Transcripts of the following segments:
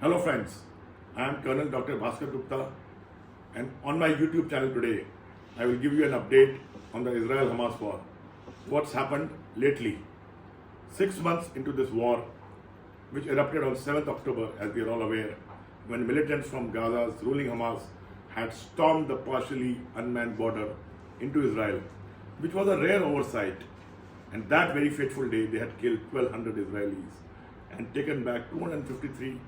Hello friends, I am Colonel Dr. Bhaskar Gupta, and on my YouTube channel today I will give you an update on the Israel-Hamas war. What's happened lately? 6 months into this war, which erupted on 7th October, as we are all aware, when militants from Gaza's ruling Hamas had stormed the partially unmanned border into Israel, which was a rare oversight. And that very fateful day they had killed 1,200 Israelis and taken back 253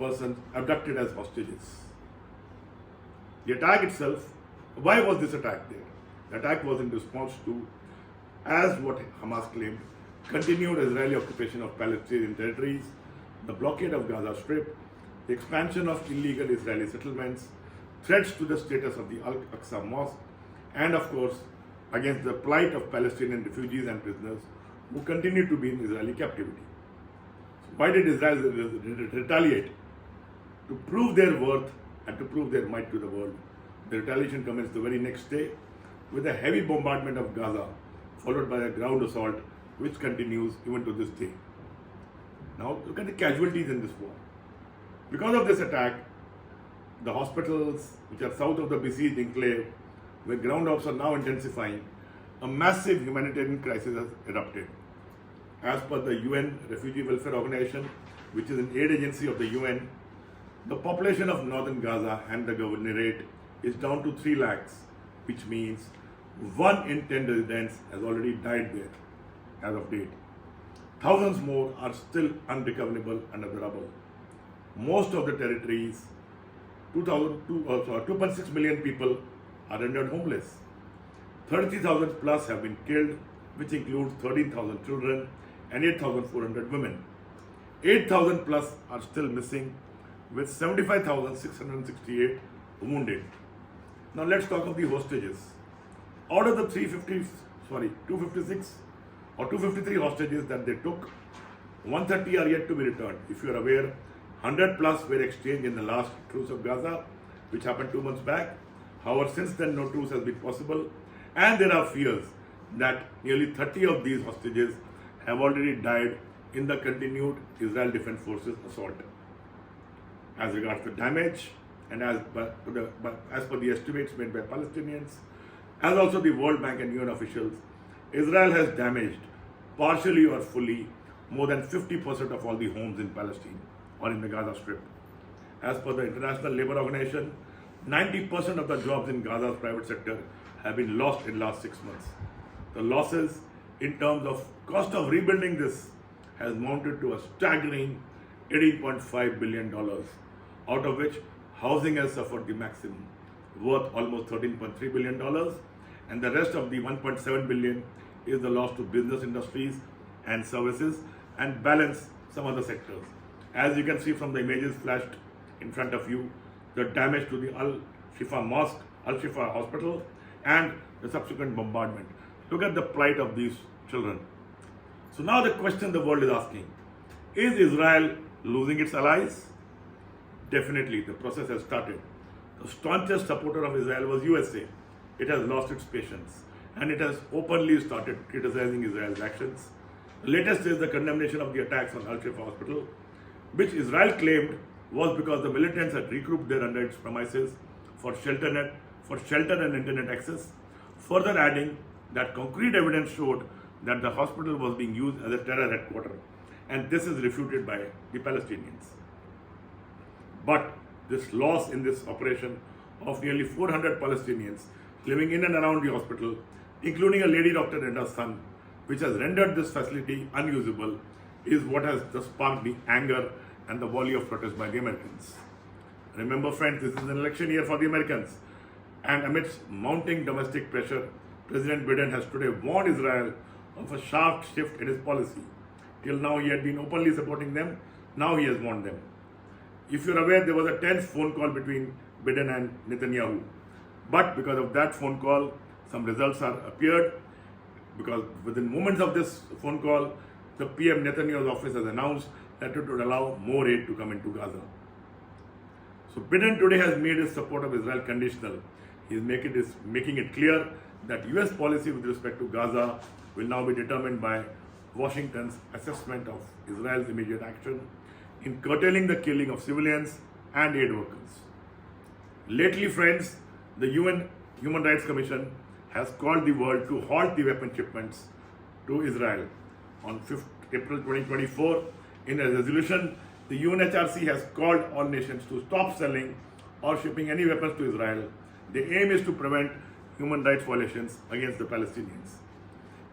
persons abducted as hostages. The attack itself, why was this attack there? The attack was in response to, as what Hamas claimed, continued Israeli occupation of Palestinian territories, the blockade of Gaza Strip, the expansion of illegal Israeli settlements, threats to the status of the Al-Aqsa Mosque, and of course, against the plight of Palestinian refugees and prisoners who continue to be in Israeli captivity. So why did Israel retaliate? To prove their worth and to prove their might to the world. The retaliation commenced the very next day with a heavy bombardment of Gaza, followed by a ground assault which continues even to this day. Now look at the casualties in this war. Because of this attack, the hospitals which are south of the besieged enclave, where ground ops are now intensifying, a massive humanitarian crisis has erupted. As per the UN Refugee Welfare Organization, which is an aid agency of the UN, the population of northern Gaza and the governorate is down to 3 lakhs, which means 1 in 10 residents has already died there as of date. Thousands more are still unrecoverable under the rubble. Most of the territories, 2.6 million people are rendered homeless. 33,000 plus have been killed, which includes 13,000 children and 8,400 women. 8,000 plus are still missing, with 75,668 wounded. Now let's talk of the hostages. Out of the 256 or 253 hostages that they took, 130 are yet to be returned. If you are aware, 100 plus were exchanged in the last truce of Gaza, which happened 2 months back. However, since then no truce has been possible, and there are fears that nearly 30 of these hostages have already died in the continued Israel Defense Forces assault. As regards the damage, and as per the estimates made by Palestinians, as also the World Bank and UN officials, Israel has damaged, partially or fully, more than 50% of all the homes in Palestine or in the Gaza Strip. As per the International Labour Organization, 90% of the jobs in Gaza's private sector have been lost in the last 6 months. The losses in terms of cost of rebuilding this has mounted to a staggering $18.5 billion, out of which housing has suffered the maximum, worth almost $13.3 billion, and the rest of the $1.7 billion is the loss to business industries and services, and balance some other sectors. As you can see from the images flashed in front of you, the damage to the Al-Shifa Mosque, Al-Shifa Hospital, and the subsequent bombardment. Look at the plight of these children. So now the question the world is asking, is Israel losing its allies? Definitely, the process has started. The staunchest supporter of Israel was USA. It has lost its patience, and it has openly started criticizing Israel's actions. The latest is the condemnation of the attacks on Al-Shifa Hospital, which Israel claimed was because the militants had regrouped there under its premises for shelter and internet access, further adding that concrete evidence showed that the hospital was being used as a terror headquarters, and this is refuted by the Palestinians. But this loss in this operation of nearly 400 Palestinians living in and around the hospital, including a lady doctor and her son, which has rendered this facility unusable, is what has just sparked the anger and the volley of protest by the Americans. Remember friends, this is an election year for the Americans, and amidst mounting domestic pressure, President Biden has today warned Israel of a sharp shift in his policy. Till now he had been openly supporting them, now he has warned them. If you're aware, there was a tense phone call between Biden and Netanyahu. But because of that phone call, some results are appeared, because within moments of this phone call, the PM Netanyahu's office has announced that it would allow more aid to come into Gaza. So Biden today has made his support of Israel conditional. He is making it clear that US policy with respect to Gaza will now be determined by Washington's assessment of Israel's immediate action, in curtailing the killing of civilians and aid workers. Lately, friends, the UN Human Rights Commission has called the world to halt the weapon shipments to Israel. On 5th April 2024, in a resolution, the UNHRC has called all nations to stop selling or shipping any weapons to Israel. The aim is to prevent human rights violations against the Palestinians.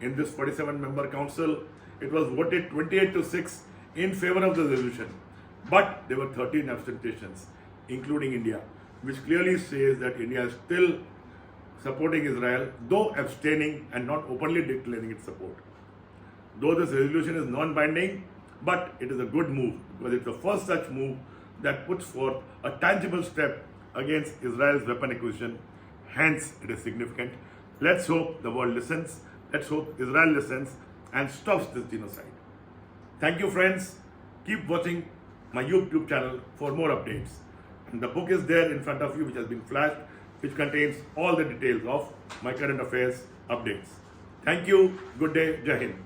In this 47-member council, it was voted 28-6 in favor of the resolution, but there were 13 abstentions, including India, which clearly says that India is still supporting Israel, though abstaining and not openly declaring its support. Though this resolution is non-binding, but it is a good move because it's the first such move that puts forth a tangible step against Israel's weapon acquisition. Hence, it is significant. Let's hope the world listens. Let's hope Israel listens and stops this genocide. Thank you, friends. Keep watching my YouTube channel for more updates. And the book is there in front of you, which has been flashed, which contains all the details of my current affairs updates. Thank you. Good day. Jai Hind.